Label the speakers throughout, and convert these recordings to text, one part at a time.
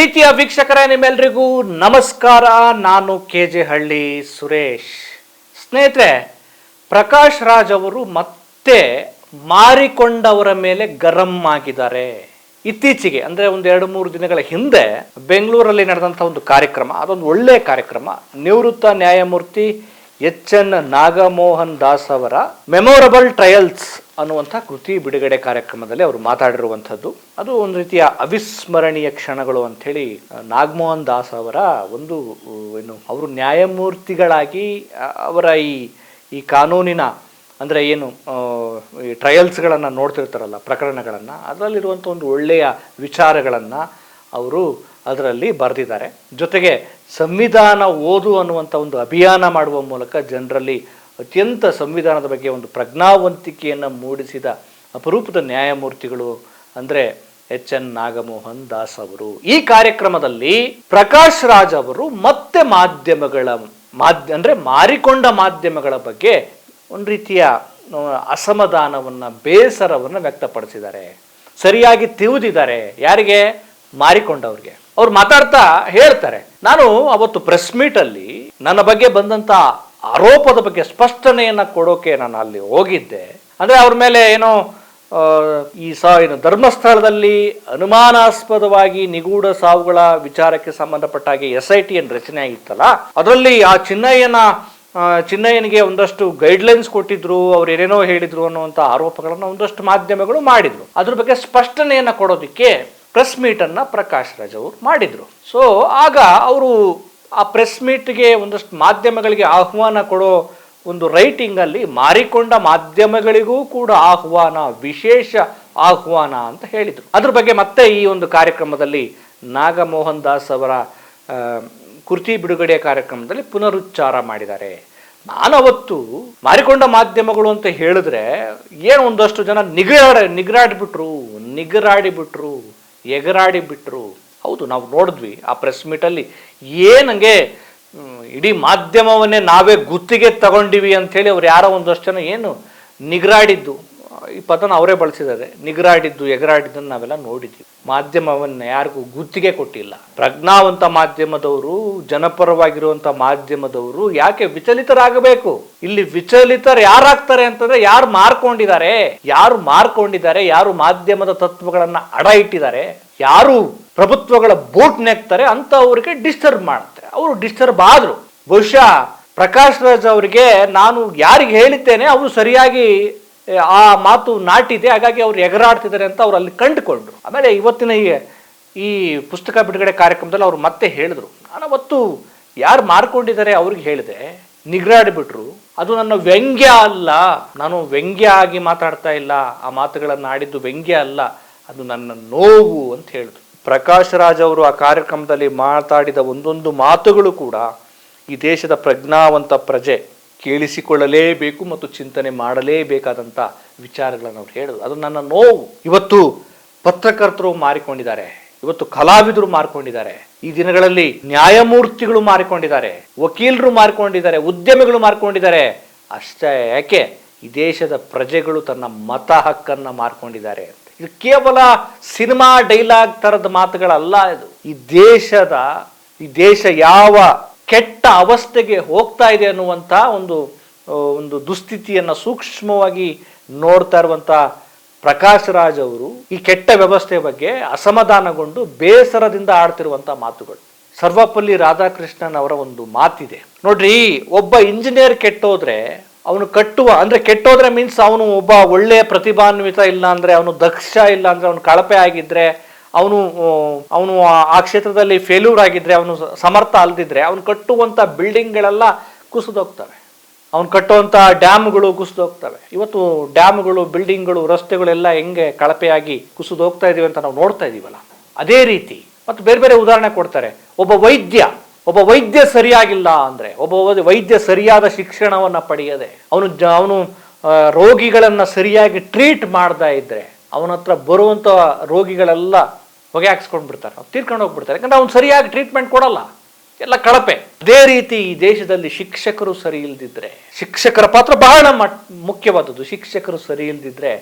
Speaker 1: ಪ್ರೀತಿಯ ವೀಕ್ಷಕರೇ, ನಿಮ್ಮೆಲ್ರಿಗೂ ನಮಸ್ಕಾರ. ನಾನು KJ ಹಳ್ಳಿ ಸುರೇಶ್. ಸ್ನೇಹಿತರೆ, ಪ್ರಕಾಶ್ ರಾಜ್ ಅವರು ಮತ್ತೆ ಮಾರಿಕೊಂಡವರ ಮೇಲೆ ಗರಂ ಆಗಿದ್ದಾರೆ. ಇತ್ತೀಚೆಗೆ ಅಂದರೆ ಒಂದು 2-3 ದಿನಗಳ ಹಿಂದೆ ಬೆಂಗಳೂರಲ್ಲಿ ನಡೆದಂಥ ಒಂದು ಕಾರ್ಯಕ್ರಮ, ಅದೊಂದು ಒಳ್ಳೆಯ ಕಾರ್ಯಕ್ರಮ. ನಿವೃತ್ತ ನ್ಯಾಯಮೂರ್ತಿ HN ನಾಗಮೋಹನ್ ದಾಸ್ ಅವರ ಮೆಮೊರಬಲ್ ಟ್ರಯಲ್ಸ್ ಅನ್ನುವಂಥ ಕೃತಿ ಬಿಡುಗಡೆ ಕಾರ್ಯಕ್ರಮದಲ್ಲಿ ಅವರು ಮಾತಾಡಿರುವಂಥದ್ದು. ಅದು ಒಂದು ರೀತಿಯ ಅವಿಸ್ಮರಣೀಯ ಕ್ಷಣಗಳು ಅಂಥೇಳಿ ನಾಗಮೋಹನ್ ದಾಸ್ ಅವರ ಒಂದು ಅವರು ನ್ಯಾಯಮೂರ್ತಿಗಳಾಗಿ ಅವರ ಈ ಕಾನೂನಿನ ಅಂದರೆ ಏನು ಈ ಟ್ರಯಲ್ಸ್ಗಳನ್ನು ನೋಡ್ತಿರ್ತಾರಲ್ಲ, ಪ್ರಕರಣಗಳನ್ನು, ಅದರಲ್ಲಿರುವಂಥ ಒಂದು ಒಳ್ಳೆಯ ವಿಚಾರಗಳನ್ನು ಅವರು ಅದರಲ್ಲಿ ಬರೆದಿದ್ದಾರೆ. ಜೊತೆಗೆ ಸಂವಿಧಾನ ಓದು ಅನ್ನುವಂಥ ಒಂದು ಅಭಿಯಾನ ಮಾಡುವ ಮೂಲಕ ಜನರಲ್ಲಿ ಅತ್ಯಂತ ಸಂವಿಧಾನದ ಬಗ್ಗೆ ಒಂದು ಪ್ರಜ್ಞಾವಂತಿಕೆಯನ್ನು ಮೂಡಿಸಿದ ಅಪರೂಪದ ನ್ಯಾಯಮೂರ್ತಿಗಳು ಅಂದರೆ HN ನಾಗಮೋಹನ್ ದಾಸ್ ಅವರು. ಈ ಕಾರ್ಯಕ್ರಮದಲ್ಲಿ ಪ್ರಕಾಶ್ ರಾಜ್ ಅವರು ಮತ್ತೆ ಅಂದರೆ ಮಾರಿಕೊಂಡ ಮಾಧ್ಯಮಗಳ ಬಗ್ಗೆ ಒಂದು ರೀತಿಯ ಅಸಮಾಧಾನವನ್ನು, ಬೇಸರವನ್ನು ವ್ಯಕ್ತಪಡಿಸಿದ್ದಾರೆ. ಸರಿಯಾಗಿ ತಿರುವುದಿದ್ದಾರೆ. ಯಾರಿಗೆ? ಮಾರಿಕೊಂಡವ್ರಿಗೆ. ಅವ್ರು ಮಾತಾಡ್ತಾ ಹೇಳ್ತಾರೆ, ನಾನು ಅವತ್ತು ಪ್ರೆಸ್ ಮೀಟಲ್ಲಿ ನನ್ನ ಬಗ್ಗೆ ಬಂದಂಥ ಆರೋಪದ ಬಗ್ಗೆ ಸ್ಪಷ್ಟನೆಯನ್ನು ಕೊಡೋಕೆ ನಾನು ಅಲ್ಲಿ ಹೋಗಿದ್ದೆ. ಅಂದರೆ ಅವ್ರ ಮೇಲೆ ಏನೋ ಧರ್ಮಸ್ಥಳದಲ್ಲಿ ಅನುಮಾನಾಸ್ಪದವಾಗಿ ನಿಗೂಢ ಸಾವುಗಳ ವಿಚಾರಕ್ಕೆ ಸಂಬಂಧಪಟ್ಟ ಹಾಗೆ SIT ರಚನೆ ಆಗಿತ್ತಲ್ಲ, ಅದರಲ್ಲಿ ಆ ಚಿನ್ನಯ್ಯನಿಗೆ ಒಂದಷ್ಟು ಗೈಡ್ಲೈನ್ಸ್ ಕೊಟ್ಟಿದ್ರು, ಅವ್ರು ಏನೇನೋ ಹೇಳಿದ್ರು ಅನ್ನುವಂಥ ಆರೋಪಗಳನ್ನು ಒಂದಷ್ಟು ಮಾಧ್ಯಮಗಳು ಮಾಡಿದ್ರು. ಅದ್ರ ಬಗ್ಗೆ ಸ್ಪಷ್ಟನೆಯನ್ನು ಕೊಡೋದಕ್ಕೆ ಪ್ರೆಸ್ ಮೀಟನ್ನು ಪ್ರಕಾಶ್ ರಾಜ್ ಅವರು ಮಾಡಿದ್ರು. ಸೊ ಆಗ ಅವರು ಆ ಪ್ರೆಸ್ ಮೀಟ್ಗೆ ಒಂದಷ್ಟು ಮಾಧ್ಯಮಗಳಿಗೆ ಆಹ್ವಾನ ಕೊಡೋ ಒಂದು ರೈಟಿಂಗಲ್ಲಿ ಮಾರಿಕೊಂಡ ಮಾಧ್ಯಮಗಳಿಗೂ ಕೂಡ ಆಹ್ವಾನ, ವಿಶೇಷ ಆಹ್ವಾನ ಅಂತ ಹೇಳಿದರು. ಅದ್ರ ಬಗ್ಗೆ ಮತ್ತೆ ಈ ಒಂದು ಕಾರ್ಯಕ್ರಮದಲ್ಲಿ ನಾಗಮೋಹನ್ ದಾಸ್ ಅವರ ಕೃತಿ ಬಿಡುಗಡೆಯ ಕಾರ್ಯಕ್ರಮದಲ್ಲಿ ಪುನರುಚ್ಚಾರ ಮಾಡಿದ್ದಾರೆ. ನಾನವತ್ತು ಮಾರಿಕೊಂಡ ಮಾಧ್ಯಮಗಳು ಅಂತ ಹೇಳಿದ್ರೆ ಏನು ಒಂದಷ್ಟು ಜನ ಎಗರಾಡಿಬಿಟ್ರು. ಹೌದು, ನಾವು ನೋಡಿದ್ವಿ ಆ ಪ್ರೆಸ್ ಮೀಟಲ್ಲಿ ಏನಂಗೆ ಇಡೀ ಮಾಧ್ಯಮವನ್ನೇ ನಾವೇ ಗುತ್ತಿಗೆ ತಗೊಂಡಿವಿ ಅಂಥೇಳಿ ಅವ್ರು ಯಾರೋ ಒಂದಷ್ಟು ಜನ ಏನು ನಿಗರಾಡಿದ್ದು, ಈ ಪದನ ಅವರೇ ಬಳಸಿದ್ದಾರೆ, ನಿಗರಾಡಿದ್ದು ಎಗರಾಡಿದ್ದನ್ನು ನಾವೆಲ್ಲ ನೋಡಿದ್ವಿ. ಮಾಧ್ಯಮವನ್ನು ಯಾರಿಗೂ ಗುತ್ತಿಗೆ ಕೊಟ್ಟಿಲ್ಲ. ಪ್ರಜ್ಞಾವಂತ ಮಾಧ್ಯಮದವರು, ಜನಪರವಾಗಿರುವಂಥ ಮಾಧ್ಯಮದವರು ಯಾಕೆ ವಿಚಲಿತರಾಗಬೇಕು? ಇಲ್ಲಿ ವಿಚಲಿತರು ಯಾರಾಗ್ತಾರೆ ಅಂತಂದ್ರೆ ಯಾರು ಮಾರ್ಕೊಂಡಿದ್ದಾರೆ, ಯಾರು ಮಾಧ್ಯಮದ ತತ್ವಗಳನ್ನ ಅಡ ಇಟ್ಟಿದ್ದಾರೆ, ಯಾರು ಪ್ರಭುತ್ವಗಳ ಬೋಟ್ ನೆಕ್ತಾರೆ ಅಂತ ಅವ್ರಿಗೆ ಡಿಸ್ಟರ್ಬ್ ಮಾಡುತ್ತೆ. ಅವರು ಡಿಸ್ಟರ್ಬ್ ಆದ್ರು. ಬಹುಶಃ ಪ್ರಕಾಶ್ ರಾಜ್ ಅವರಿಗೆ ನಾನು ಯಾರಿಗೆ ಹೇಳಿದ್ದೇನೆ ಅವರು ಸರಿಯಾಗಿ ಆ ಮಾತು ನಾಟಿದೆ, ಹಾಗಾಗಿ ಅವ್ರು ಎಗರಾಡ್ತಿದ್ದಾರೆ ಅಂತ ಅವ್ರು ಅಲ್ಲಿ ಕಂಡುಕೊಂಡ್ರು. ಆಮೇಲೆ ಇವತ್ತಿನ ಈ ಪುಸ್ತಕ ಬಿಡುಗಡೆ ಕಾರ್ಯಕ್ರಮದಲ್ಲಿ ಅವ್ರು ಮತ್ತೆ ಹೇಳಿದ್ರು, ನಾನು ಅವತ್ತು ಯಾರು ಮಾರ್ಕೊಂಡಿದ್ದಾರೆ ಅವ್ರಿಗೆ ಹೇಳಿದೆ, ನಿಗರಾಡಿಬಿಟ್ರು. ಅದು ನನ್ನ ವ್ಯಂಗ್ಯ ಅಲ್ಲ, ನಾನು ವ್ಯಂಗ್ಯ ಆಗಿ ಮಾತಾಡ್ತಾ ಇಲ್ಲ, ಆ ಮಾತುಗಳನ್ನು ಆಡಿದ್ದು ವ್ಯಂಗ್ಯ ಅಲ್ಲ, ಅದು ನನ್ನ ನೋವು ಅಂತ ಹೇಳಿದ್ರು. ಪ್ರಕಾಶ್ ರಾಜ್ ಅವರು ಆ ಕಾರ್ಯಕ್ರಮದಲ್ಲಿ ಮಾತಾಡಿದ ಒಂದೊಂದು ಮಾತುಗಳು ಕೂಡ ಈ ದೇಶದ ಪ್ರಜ್ಞಾವಂತ ಪ್ರಜೆ ಕೇಳಿಸಿಕೊಳ್ಳಲೇಬೇಕು ಮತ್ತು ಚಿಂತನೆ ಮಾಡಲೇಬೇಕಾದಂಥ ವಿಚಾರಗಳನ್ನು ಅವ್ರು ಹೇಳಿದ್ರು. ಅದು ನನ್ನ ನೋವು. ಇವತ್ತು ಪತ್ರಕರ್ತರು ಮಾರಿಕೊಂಡಿದ್ದಾರೆ, ಇವತ್ತು ಕಲಾವಿದರು ಮಾರ್ಕೊಂಡಿದ್ದಾರೆ, ಈ ದಿನಗಳಲ್ಲಿ ನ್ಯಾಯಮೂರ್ತಿಗಳು ಮಾರಿಕೊಂಡಿದ್ದಾರೆ, ವಕೀಲರು ಮಾರ್ಕೊಂಡಿದ್ದಾರೆ, ಉದ್ಯಮಿಗಳು ಮಾರ್ಕೊಂಡಿದ್ದಾರೆ. ಅಷ್ಟೇ ಯಾಕೆ, ಈ ದೇಶದ ಪ್ರಜೆಗಳು ತನ್ನ ಮತ ಹಕ್ಕನ್ನು ಮಾರ್ಕೊಂಡಿದ್ದಾರೆ. ಇದು ಕೇವಲ ಸಿನಿಮಾ ಡೈಲಾಗ್ ತರದ ಮಾತುಗಳಲ್ಲ. ಇದು ಈ ದೇಶ ಯಾವ ಕೆಟ್ಟ ಅವಸ್ಥೆಗೆ ಹೋಗ್ತಾ ಇದೆ ಅನ್ನುವಂಥ ಒಂದು ದುಸ್ಥಿತಿಯನ್ನು ಸೂಕ್ಷ್ಮವಾಗಿ ನೋಡ್ತಾ ಇರುವಂಥ ಪ್ರಕಾಶ್ ರಾಜ್ ಅವರು ಈ ಕೆಟ್ಟ ವ್ಯವಸ್ಥೆ ಬಗ್ಗೆ ಅಸಮಾಧಾನಗೊಂಡು ಬೇಸರದಿಂದ ಆಡ್ತಿರುವಂಥ ಮಾತುಗಳು. ಸರ್ವಪಲ್ಲಿ ರಾಧಾಕೃಷ್ಣನ್ ಅವರ ಒಂದು ಮಾತಿದೆ ನೋಡ್ರಿ, ಒಬ್ಬ ಇಂಜಿನಿಯರ್ ಕೆಟ್ಟೋದ್ರೆ ಅವನು ಕೆಟ್ಟೋದ್ರೆ ಮೀನ್ಸ್ ಅವನು ಒಬ್ಬ ಒಳ್ಳೆಯ ಪ್ರತಿಭಾನ್ವಿತ ಇಲ್ಲ ಅಂದ್ರೆ, ಅವನು ದಕ್ಷ ಇಲ್ಲ ಅಂದ್ರೆ, ಅವನು ಕಳಪೆ ಆಗಿದ್ರೆ, ಅವನು ಆ ಕ್ಷೇತ್ರದಲ್ಲಿ ಫೇಲ್ಯೂರ್ ಆಗಿದ್ರೆ, ಅವನು ಸಮರ್ಥ ಅಲ್ದಿದ್ರೆ, ಅವನು ಕಟ್ಟುವಂಥ ಬಿಲ್ಡಿಂಗ್ಗಳೆಲ್ಲ ಕುಸಿದೋಗ್ತವೆ, ಅವನು ಕಟ್ಟುವಂಥ ಡ್ಯಾಮ್ಗಳು ಕುಸಿದೋಗ್ತವೆ. ಇವತ್ತು ಡ್ಯಾಮ್ಗಳು, ಬಿಲ್ಡಿಂಗ್ಗಳು, ರಸ್ತೆಗಳೆಲ್ಲ ಹೆಂಗೆ ಕಳಪೆಯಾಗಿ ಕುಸಿದೋಗ್ತಾ ಇದೀವಿ ಅಂತ ನಾವು ನೋಡ್ತಾ ಇದೀವಲ್ಲ, ಅದೇ ರೀತಿ ಮತ್ತು ಬೇರೆ ಬೇರೆ ಉದಾಹರಣೆ ಕೊಡ್ತಾರೆ. ಒಬ್ಬ ವೈದ್ಯ ಸರಿಯಾಗಿಲ್ಲ ಅಂದ್ರೆ, ಒಬ್ಬ ವೈದ್ಯ ಸರಿಯಾದ ಶಿಕ್ಷಣವನ್ನ ಪಡೆಯದೆ ಅವನು ರೋಗಿಗಳನ್ನ ಸರಿಯಾಗಿ ಟ್ರೀಟ್ ಮಾಡ್ತಾ ಇದ್ರೆ, ಅವನ ಹತ್ರ ಬರುವಂತ ರೋಗಿಗಳೆಲ್ಲ ಹೊಗೆ ಹಾಕ್ಸ್ಕೊಂಡ್ ಬಿಡ್ತಾರೆ, ತೀರ್ಕೊಂಡು ಹೋಗ್ಬಿಡ್ತಾರೆ. ಯಾಕಂದ್ರೆ ಅವ್ನು ಸರಿಯಾಗಿ ಟ್ರೀಟ್ಮೆಂಟ್ ಕೊಡಲ್ಲ, ಎಲ್ಲ ಕಳಪೆ. ಅದೇ ರೀತಿ ಈ ದೇಶದಲ್ಲಿ ಶಿಕ್ಷಕರು ಸರಿ ಇಲ್ದಿದ್ರೆ, ಶಿಕ್ಷಕರ ಪಾತ್ರ ಬಹಳ ಮುಖ್ಯವಾದದ್ದು. ಶಿಕ್ಷಕರು ಸರಿ ಇಲ್ದಿದ್ರೆ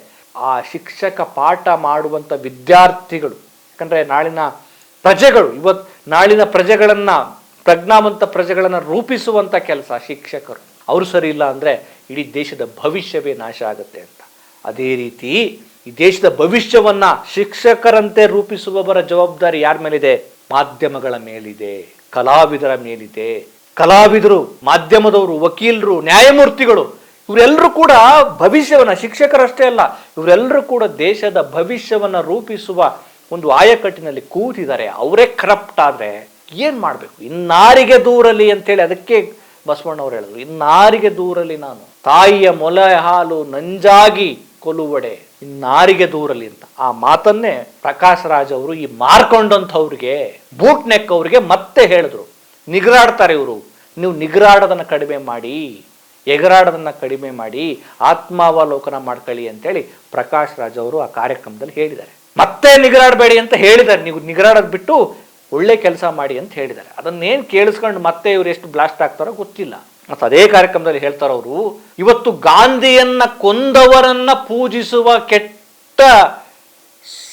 Speaker 1: ಆ ಶಿಕ್ಷಕ ಪಾಠ ಮಾಡುವಂತ ವಿದ್ಯಾರ್ಥಿಗಳು, ಯಾಕಂದ್ರೆ ನಾಳಿನ ಪ್ರಜೆಗಳು ನಾಳಿನ ಪ್ರಜೆಗಳನ್ನ, ಪ್ರಜ್ಞಾವಂತ ಪ್ರಜೆಗಳನ್ನ ರೂಪಿಸುವಂತ ಕೆಲಸ ಶಿಕ್ಷಕರು. ಅವರು ಸರಿ ಇಲ್ಲ ಅಂದ್ರೆ ಇಡೀ ದೇಶದ ಭವಿಷ್ಯವೇ ನಾಶ ಆಗುತ್ತೆ ಅಂತ. ಅದೇ ರೀತಿ ಈ ದೇಶದ ಭವಿಷ್ಯವನ್ನ ಶಿಕ್ಷಕರಂತೆ ರೂಪಿಸುವವರ ಜವಾಬ್ದಾರಿ ಯಾರ ಮೇಲಿದೆ? ಮಾಧ್ಯಮಗಳ ಮೇಲಿದೆ, ಕಲಾವಿದರ ಮೇಲಿದೆ. ಕಲಾವಿದರು, ಮಾಧ್ಯಮದವರು, ವಕೀಲರು, ನ್ಯಾಯಮೂರ್ತಿಗಳು ಇವರೆಲ್ಲರೂ ಕೂಡ ಭವಿಷ್ಯವನ್ನ, ಶಿಕ್ಷಕರಷ್ಟೇ ಅಲ್ಲ, ಇವರೆಲ್ಲರೂ ಕೂಡ ದೇಶದ ಭವಿಷ್ಯವನ್ನ ರೂಪಿಸುವ ಒಂದು ಆಯಕಟ್ಟಿನಲ್ಲಿ ಕೂತಿದ್ದಾರೆ. ಅವರೇ ಕರಪ್ಟ್ ಆದ್ರೆ ಏನ್ ಮಾಡ್ಬೇಕು? ಇನ್ನಾರಿಗೆ ದೂರಲಿ ಅಂತೇಳಿ ಅದಕ್ಕೆ ಬಸವಣ್ಣವ್ರು ಹೇಳಿದ್ರು, ಇನ್ನಾರಿಗೆ ದೂರಲಿ ನಾನು, ತಾಯಿಯ ಮೊಲೆ ಹಾಲು ನಂಜಾಗಿ ಕೊಲುವಡೆ, ಇನ್ನಾರಿಗೆ ದೂರಲಿ ಅಂತ. ಆ ಮಾತನ್ನೇ ಪ್ರಕಾಶ್ ರಾಜ್ ಅವರು ಈ ಮಾರ್ಕೊಂಡಂಥವ್ರಿಗೆ, ಬೂಟ್ ನೆಕ್ ಅವ್ರಿಗೆ ಮತ್ತೆ ಹೇಳಿದ್ರು. ನಿಗರಾಡ್ತಾರೆ ಇವರು, ನೀವು ನಿಗರಾಡೋದನ್ನ ಕಡಿಮೆ ಮಾಡಿ, ಎಗರಾಡೋದನ್ನ ಕಡಿಮೆ ಮಾಡಿ, ಆತ್ಮಾವಲೋಕನ ಮಾಡ್ಕೊಳ್ಳಿ ಅಂತೇಳಿ ಪ್ರಕಾಶ್ ರಾಜ್ ಅವರು ಆ ಕಾರ್ಯಕ್ರಮದಲ್ಲಿ ಹೇಳಿದ್ದಾರೆ. ಮತ್ತೆ ನಿಗರಾಡಬೇಡಿ ಅಂತ ಹೇಳಿದ್ದಾರೆ, ನೀವು ನಿಗರಾಡೋದ್ ಬಿಟ್ಟು ಒಳ್ಳೆ ಕೆಲಸ ಮಾಡಿ ಅಂತ ಹೇಳಿದ್ದಾರೆ. ಅದನ್ನೇನು ಕೇಳಿಸ್ಕೊಂಡು ಮತ್ತೆ ಇವ್ರು ಎಷ್ಟು ಬ್ಲಾಸ್ಟ್ ಆಗ್ತಾರೋ ಗೊತ್ತಿಲ್ಲ. ಮತ್ತು ಅದೇ ಕಾರ್ಯಕ್ರಮದಲ್ಲಿ ಹೇಳ್ತಾರ ಅವರು, ಇವತ್ತು ಗಾಂಧಿಯನ್ನ ಕೊಂದವರನ್ನ ಪೂಜಿಸುವ ಕೆಟ್ಟ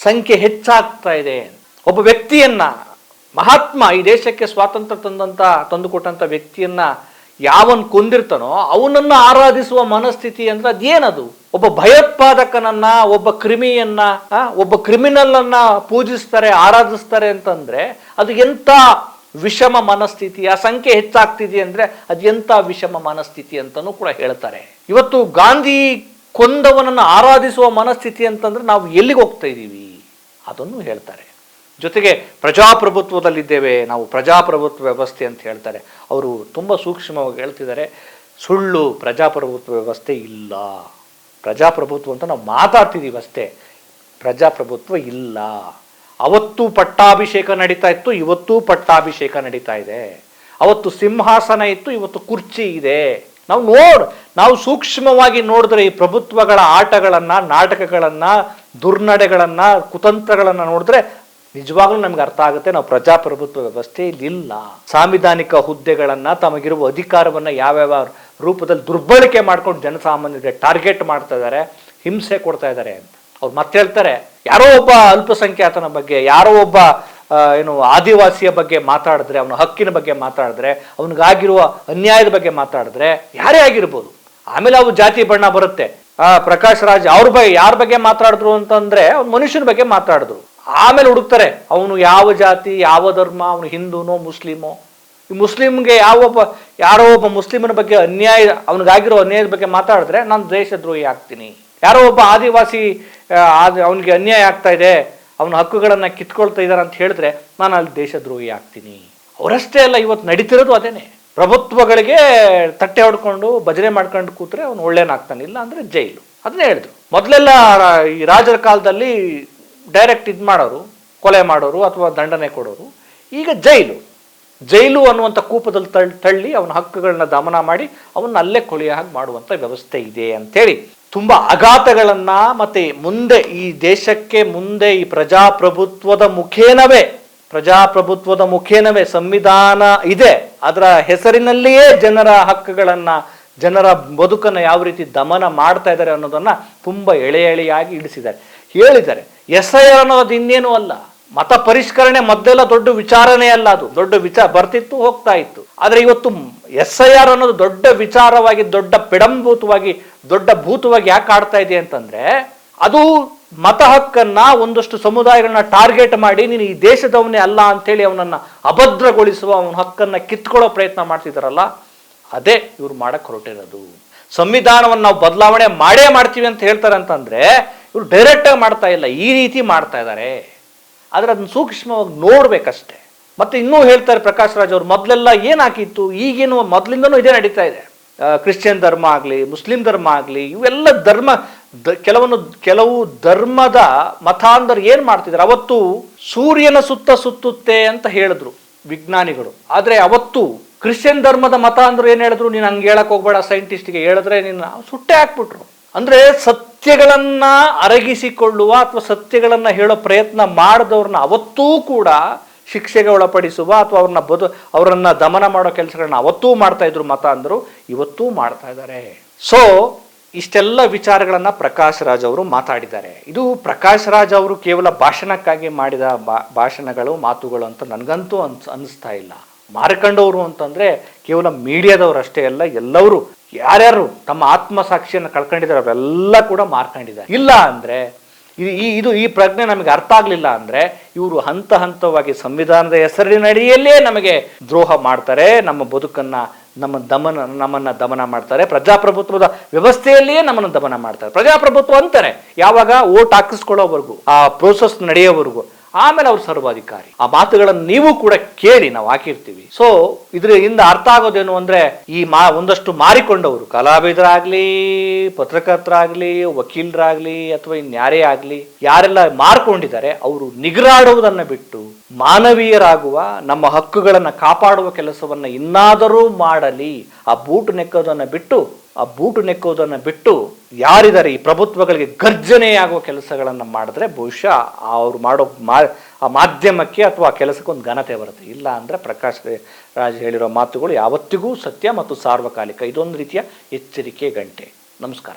Speaker 1: ಸಂಖ್ಯೆ ಹೆಚ್ಚಾಗ್ತಾ ಇದೆ. ಒಬ್ಬ ವ್ಯಕ್ತಿಯನ್ನ, ಮಹಾತ್ಮ, ಈ ದೇಶಕ್ಕೆ ಸ್ವಾತಂತ್ರ್ಯ ತಂದುಕೊಟ್ಟಂತ ವ್ಯಕ್ತಿಯನ್ನ ಯಾವನ್ ಕೊಂದಿರ್ತಾನೋ ಅವನನ್ನ ಆರಾಧಿಸುವ ಮನಸ್ಥಿತಿ ಅಂದ್ರೆ ಅದೇನದು? ಒಬ್ಬ ಭಯೋತ್ಪಾದಕನನ್ನ, ಒಬ್ಬ ಕ್ರಿಮಿಯನ್ನ, ಒಬ್ಬ ಕ್ರಿಮಿನಲ್ ಅನ್ನ ಪೂಜಿಸ್ತಾರೆ, ಆರಾಧಿಸ್ತಾರೆ ಅಂತಂದ್ರೆ ಅದು ಎಂತ ವಿಷಮ ಮನಸ್ಥಿತಿ. ಆ ಸಂಖ್ಯೆ ಹೆಚ್ಚಾಗ್ತಿದೆ ಅಂದ್ರೆ ಅದು ಎಂತ ವಿಷಮ ಮನಸ್ಥಿತಿ ಅಂತಾನೂ ಕೂಡ ಹೇಳ್ತಾರೆ. ಇವತ್ತು ಗಾಂಧಿ ಕೊಂದವನನ್ನ ಆರಾಧಿಸುವ ಮನಸ್ಥಿತಿ ಅಂತಂದ್ರೆ ನಾವು ಎಲ್ಲಿಗೆ ಹೋಗ್ತಾ ಇದ್ದೀವಿ ಅದನ್ನು ಹೇಳ್ತಾರೆ. ಜೊತೆಗೆ ಪ್ರಜಾಪ್ರಭುತ್ವದಲ್ಲಿದ್ದೇವೆ ನಾವು, ಪ್ರಜಾಪ್ರಭುತ್ವ ವ್ಯವಸ್ಥೆ ಅಂತ ಹೇಳ್ತಾರೆ. ಅವರು ತುಂಬ ಸೂಕ್ಷ್ಮವಾಗಿ ಹೇಳ್ತಿದ್ದಾರೆ, ಸುಳ್ಳು, ಪ್ರಜಾಪ್ರಭುತ್ವ ವ್ಯವಸ್ಥೆ ಇಲ್ಲ. ಪ್ರಜಾಪ್ರಭುತ್ವ ಅಂತ ನಾವು ಮಾತಾಡ್ತಿದ್ದೀವಿ ಅಷ್ಟೇ, ಪ್ರಜಾಪ್ರಭುತ್ವ ಇಲ್ಲ. ಅವತ್ತು ಪಟ್ಟಾಭಿಷೇಕ ನಡೀತಾ ಇತ್ತು, ಇವತ್ತು ಪಟ್ಟಾಭಿಷೇಕ ನಡೀತಾ ಇದೆ. ಅವತ್ತು ಸಿಂಹಾಸನ ಇತ್ತು, ಇವತ್ತು ಕುರ್ಚಿ ಇದೆ. ನಾವು ಸೂಕ್ಷ್ಮವಾಗಿ ನೋಡಿದ್ರೆ ಈ ಪ್ರಭುತ್ವಗಳ ಆಟಗಳನ್ನ, ನಾಟಕಗಳನ್ನ, ದುರ್ನಡೆಗಳನ್ನ, ಕುತಂತ್ರಗಳನ್ನ ನೋಡಿದ್ರೆ ನಿಜವಾಗ್ಲೂ ನಮ್ಗೆ ಅರ್ಥ ಆಗುತ್ತೆ ನಾವು ಪ್ರಜಾಪ್ರಭುತ್ವ ವ್ಯವಸ್ಥೆಯಲ್ಲಿ ಇಲ್ಲ. ಸಾಂವಿಧಾನಿಕ ಹುದ್ದೆಗಳನ್ನ, ತಮಗಿರುವ ಅಧಿಕಾರವನ್ನ ಯಾವ್ಯಾವ ರೂಪದಲ್ಲಿ ದುರ್ಬಳಕೆ ಮಾಡ್ಕೊಂಡು ಜನಸಾಮಾನ್ಯರಿಗೆ ಟಾರ್ಗೆಟ್ ಮಾಡ್ತಾ ಇದ್ದಾರೆ, ಹಿಂಸೆ ಕೊಡ್ತಾ ಇದ್ದಾರೆ ಅಂತ. ಅವ್ರು ಮತ್ತೆ ಹೇಳ್ತಾರೆ, ಯಾರೋ ಒಬ್ಬ ಅಲ್ಪಸಂಖ್ಯಾತನ ಬಗ್ಗೆ, ಯಾರೋ ಒಬ್ಬ ಆದಿವಾಸಿಯ ಬಗ್ಗೆ ಮಾತಾಡಿದ್ರೆ, ಅವನ ಹಕ್ಕಿನ ಬಗ್ಗೆ ಮಾತಾಡಿದ್ರೆ, ಅವನಿಗಾಗಿರುವ ಅನ್ಯಾಯದ ಬಗ್ಗೆ ಮಾತಾಡಿದ್ರೆ, ಯಾರೇ ಆಗಿರ್ಬೋದು, ಆಮೇಲೆ ಅವು ಜಾತಿ ಬಣ್ಣ ಬರುತ್ತೆ. ಪ್ರಕಾಶ್ ರಾಜ್ ಅವ್ರ ಬಗ್ಗೆ ಯಾರ ಬಗ್ಗೆ ಮಾತಾಡಿದ್ರು ಅಂತಂದ್ರೆ ಅವ್ನು ಮನುಷ್ಯನ ಬಗ್ಗೆ ಮಾತಾಡಿದ್ರು. ಆಮೇಲೆ ಹುಡುಕ್ತಾರೆ ಅವನು ಯಾವ ಜಾತಿ, ಯಾವ ಧರ್ಮ, ಅವನು ಹಿಂದೂನೋ ಮುಸ್ಲಿಮೋ. ಈ ಮುಸ್ಲಿಮ್ಗೆ ಯಾರೋ ಒಬ್ಬ ಮುಸ್ಲಿಮನ ಬಗ್ಗೆ ಅನ್ಯಾಯ, ಅವನಿಗಾಗಿರೋ ಅನ್ಯಾಯದ ಬಗ್ಗೆ ಮಾತಾಡಿದ್ರೆ ನಾನು ದೇಶದ್ರೋಹಿ ಆಗ್ತೀನಿ. ಯಾರೋ ಒಬ್ಬ ಆದಿವಾಸಿ ಅವನಿಗೆ ಅನ್ಯಾಯ ಆಗ್ತಾ ಇದೆ, ಅವನ ಹಕ್ಕುಗಳನ್ನ ಕಿತ್ಕೊಳ್ತಾ ಇದ್ದಾರೆ ಅಂತ ಹೇಳಿದ್ರೆ ನಾನು ಅಲ್ಲಿ ದೇಶದ್ರೋಹಿ ಆಗ್ತೀನಿ. ಅವರಷ್ಟೇ ಅಲ್ಲ, ಇವತ್ತು ನಡೀತಿರೋದು ಅದೇನೆ. ಪ್ರಭುತ್ವಗಳಿಗೆ ತಟ್ಟೆ ಹೊಡ್ಕೊಂಡು ಭಜನೆ ಮಾಡ್ಕೊಂಡು ಕೂತ್ರೆ ಅವನು ಒಳ್ಳೆನಾಗ್ತಾನೆ, ಇಲ್ಲ ಅಂದ್ರೆ ಜೈಲು. ಅದನ್ನೇ ಹೇಳಿದ್ರು. ಮೊದಲೆಲ್ಲ ಈ ರಾಜರ ಕಾಲದಲ್ಲಿ ಡೈರೆಕ್ಟ್ ಮಾಡೋರು, ಕೊಲೆ ಮಾಡೋರು ಅಥವಾ ದಂಡನೆ ಕೊಡೋರು. ಈಗ ಜೈಲು ಅನ್ನುವಂಥ ಕೂಪದಲ್ಲಿ ತಳ್ಳಿ ಅವನ ಹಕ್ಕುಗಳನ್ನ ದಮನ ಮಾಡಿ ಅವನ್ನ ಅಲ್ಲೇ ಕೊಳೆಯ ಹಾಗೆ ಮಾಡುವಂಥ ವ್ಯವಸ್ಥೆ ಇದೆ ಅಂತೇಳಿ ತುಂಬಾ ಆಘಾತಗಳನ್ನ, ಮತ್ತೆ ಮುಂದೆ ಈ ದೇಶಕ್ಕೆ ಮುಂದೆ ಈ ಪ್ರಜಾಪ್ರಭುತ್ವದ ಮುಖೇನವೇ ಸಂವಿಧಾನ ಇದೆ, ಅದರ ಹೆಸರಿನಲ್ಲಿಯೇ ಜನರ ಹಕ್ಕುಗಳನ್ನ, ಜನರ ಬದುಕನ್ನು ಯಾವ ರೀತಿ ದಮನ ಮಾಡ್ತಾ ಇದ್ದಾರೆ ಅನ್ನೋದನ್ನ ತುಂಬಾ ಎಳೆಯಾಗಿ ಹೇಳಿದ್ದಾರೆ. SIR ಅನ್ನೋದು ಇನ್ನೇನು ಅಲ್ಲ, ಮತ ಪರಿಷ್ಕರಣೆ ಮೊದಲೆಲ್ಲ ದೊಡ್ಡ ವಿಚಾರನೇ ಅಲ್ಲ, ಅದು ದೊಡ್ಡ ಬರ್ತಿತ್ತು, ಹೋಗ್ತಾ ಇತ್ತು. ಆದ್ರೆ ಇವತ್ತು SIR ಅನ್ನೋದು ದೊಡ್ಡ ವಿಚಾರವಾಗಿ, ದೊಡ್ಡ ಪಿಡಂಭೂತವಾಗಿ, ದೊಡ್ಡ ಭೂತವಾಗಿ ಯಾಕೆ ಆಡ್ತಾ ಇದೆ ಅಂತಂದ್ರೆ, ಅದು ಮತ ಹಕ್ಕನ್ನ ಒಂದಷ್ಟು ಸಮುದಾಯಗಳನ್ನ ಟಾರ್ಗೆಟ್ ಮಾಡಿ ನೀನು ಈ ದೇಶದವನೇ ಅಲ್ಲ ಅಂತೇಳಿ ಅವನನ್ನ ಅಭದ್ರಗೊಳಿಸುವ, ಅವನ ಹಕ್ಕನ್ನ ಕಿತ್ಕೊಳ್ಳೋ ಪ್ರಯತ್ನ ಮಾಡ್ತಿದಾರಲ್ಲ, ಅದೇ ಇವ್ರು ಮಾಡಕ್ ಹೊರಟಿರೋದು. ಸಂವಿಧಾನವನ್ನು ನಾವು ಬದಲಾವಣೆ ಮಾಡ್ತೀವಿ ಅಂತ ಹೇಳ್ತಾರೆ ಅಂತಂದ್ರೆ ಇವ್ರು ಡೈರೆಕ್ಟ್ ಆಗಿ ಮಾಡ್ತಾ ಇಲ್ಲ, ಈ ರೀತಿ ಮಾಡ್ತಾ ಇದ್ದಾರೆ. ಆದ್ರೆ ಅದನ್ನ ಸೂಕ್ಷ್ಮವಾಗಿ ನೋಡ್ಬೇಕಷ್ಟೆ. ಮತ್ತೆ ಇನ್ನೂ ಹೇಳ್ತಾರೆ ಪ್ರಕಾಶ್ ರಾಜ್ ಅವರು, ಮೊದಲೆಲ್ಲ ಏನಾಗಿತ್ತು, ಈಗೇನು ಮೊದಲಿಂದನೂ ಇದೇ ನಡೀತಾ ಇದೆ. ಕ್ರಿಶ್ಚಿಯನ್ ಧರ್ಮ ಆಗಲಿ, ಮುಸ್ಲಿಂ ಧರ್ಮ ಆಗಲಿ, ಇವೆಲ್ಲ ಕೆಲವು ಧರ್ಮದ ಮತಾಂಧರು ಏನ್ ಮಾಡ್ತಿದ್ರು, ಅವತ್ತು ಸೂರ್ಯನ ಸುತ್ತುತ್ತೆ ಅಂತ ಹೇಳಿದ್ರು ವಿಜ್ಞಾನಿಗಳು. ಆದ್ರೆ ಅವತ್ತು ಕ್ರಿಶ್ಚಿಯನ್ ಧರ್ಮದ ಮತಾಂಧರು ಏನ್ ಹೇಳಿದ್ರು, ನೀನ್ ಹಂಗೆ ಹೇಳಕ್ ಹೋಗ್ಬೇಡ, ಸೈಂಟಿಸ್ಟ್ಗೆ ಹೇಳಿದ್ರೆ ನಿನ್ನ ಸುಟ್ಟೆ ಹಾಕ್ಬಿಟ್ರು. ಅಂದ್ರೆ ಸತ್ಯಗಳನ್ನ ಅರಗಿಸಿಕೊಳ್ಳುವ ಅಥವಾ ಸತ್ಯಗಳನ್ನ ಹೇಳೋ ಪ್ರಯತ್ನ ಮಾಡಿದವ್ರನ್ನ ಅವತ್ತೂ ಕೂಡ ಶಿಕ್ಷೆಗೆ ಒಳಪಡಿಸುವ ಅಥವಾ ಅವರನ್ನ ದಮನ ಮಾಡೋ ಕೆಲಸಗಳನ್ನ ಅವತ್ತೂ ಮಾಡ್ತಾ ಇದ್ರು ಮತ ಅಂದ್ರು, ಇವತ್ತೂ ಮಾಡ್ತಾ ಇದ್ದಾರೆ. ಸೊ ಇಷ್ಟೆಲ್ಲ ವಿಚಾರಗಳನ್ನು ಪ್ರಕಾಶ್ ರಾಜ್ ಅವರು ಮಾತಾಡಿದ್ದಾರೆ. ಇದು ಪ್ರಕಾಶ್ ರಾಜ್ ಅವರು ಕೇವಲ ಭಾಷಣಕ್ಕಾಗಿ ಮಾಡಿದ ಭಾಷಣಗಳು ಮಾತುಗಳು ಅಂತ ನನಗಂತೂ ಅನಿಸ್ತಾ ಇಲ್ಲ. ಮಾರ್ಕಂಡವರು ಅಂತಂದರೆ ಕೇವಲ ಮೀಡಿಯಾದವರು ಅಷ್ಟೇ ಅಲ್ಲ, ಎಲ್ಲರೂ ಯಾರ್ಯಾರು ತಮ್ಮ ಆತ್ಮಸಾಕ್ಷಿಯನ್ನು ಕಳ್ಕೊಂಡಿದ್ದಾರೆ ಅವರೆಲ್ಲ ಕೂಡ ಮಾರ್ಕೊಂಡಿದ್ದಾರೆ. ಇಲ್ಲ ಅಂದರೆ ಈ ಪ್ರಜ್ಞೆ ನಮಗೆ ಅರ್ಥ ಆಗಲಿಲ್ಲ ಅಂದರೆ ಇವರು ಹಂತ ಹಂತವಾಗಿ ಸಂವಿಧಾನದ ಹೆಸರಿನಡಿಯಲ್ಲೇ ನಮಗೆ ದ್ರೋಹ ಮಾಡ್ತಾರೆ, ನಮ್ಮ ಬದುಕನ್ನು ನಮ್ಮನ್ನು ದಮನ ಮಾಡ್ತಾರೆ, ಪ್ರಜಾಪ್ರಭುತ್ವದ ವ್ಯವಸ್ಥೆಯಲ್ಲಿಯೇ ನಮ್ಮನ್ನು ದಮನ ಮಾಡ್ತಾರೆ. ಪ್ರಜಾಪ್ರಭುತ್ವ ಅಂತಾರೆ ಯಾವಾಗ ಓಟ್ ಹಾಕಿಸ್ಕೊಳ್ಳೋವರೆಗೂ, ಆ ಪ್ರೋಸೆಸ್ ನಡೆಯೋವರೆಗೂ, ಆಮೇಲೆ ಅವ್ರು ಸರ್ವಾಧಿಕಾರಿ. ಆ ಮಾತುಗಳನ್ನು ನೀವು ಕೂಡ ಕೇಳಿ, ನಾವು ಹಾಕಿರ್ತೀವಿ. ಸೊ ಇದರಿಂದ ಅರ್ಥ ಆಗೋದೇನು ಅಂದ್ರೆ ಒಂದಷ್ಟು ಮಾರಿಕೊಂಡವರು, ಕಲಾವಿದರಾಗ್ಲಿ, ಪತ್ರಕರ್ತರಾಗ್ಲಿ, ವಕೀಲರಾಗ್ಲಿ, ಅಥವಾ ಇನ್ಯಾರೇ ಆಗ್ಲಿ, ಯಾರೆಲ್ಲ ಮಾರ್ಕೊಂಡಿದ್ದಾರೆ ಅವರು ನಿಗ್ರಾಡುವುದನ್ನು ಬಿಟ್ಟು ಮಾನವೀಯರಾಗುವ, ನಮ್ಮ ಹಕ್ಕುಗಳನ್ನು ಕಾಪಾಡುವ ಕೆಲಸವನ್ನ ಇನ್ನಾದರೂ ಮಾಡಲಿ. ಆ ಬೂಟು ನೆಕ್ಕೋದನ್ನು ಬಿಟ್ಟು ಯಾರಿದ್ದಾರೆ ಈ ಪ್ರಭುತ್ವಗಳಿಗೆ ಗರ್ಜನೆಯಾಗುವ ಕೆಲಸಗಳನ್ನು ಮಾಡಿದ್ರೆ ಬಹುಶಃ ಅವ್ರು ಮಾಡೋ ಆ ಮಾಧ್ಯಮಕ್ಕೆ ಅಥವಾ ಆ ಕೆಲಸಕ್ಕೆ ಒಂದು ಘನತೆ ಬರುತ್ತೆ. ಇಲ್ಲ ಅಂದರೆ ಪ್ರಕಾಶ್ ರಾಜ್ ಹೇಳಿರೋ ಮಾತುಗಳು ಯಾವತ್ತಿಗೂ ಸತ್ಯ ಮತ್ತು ಸಾರ್ವಕಾಲಿಕ. ಇದೊಂದು ರೀತಿಯ ಎಚ್ಚರಿಕೆ ಗಂಟೆ. ನಮಸ್ಕಾರ.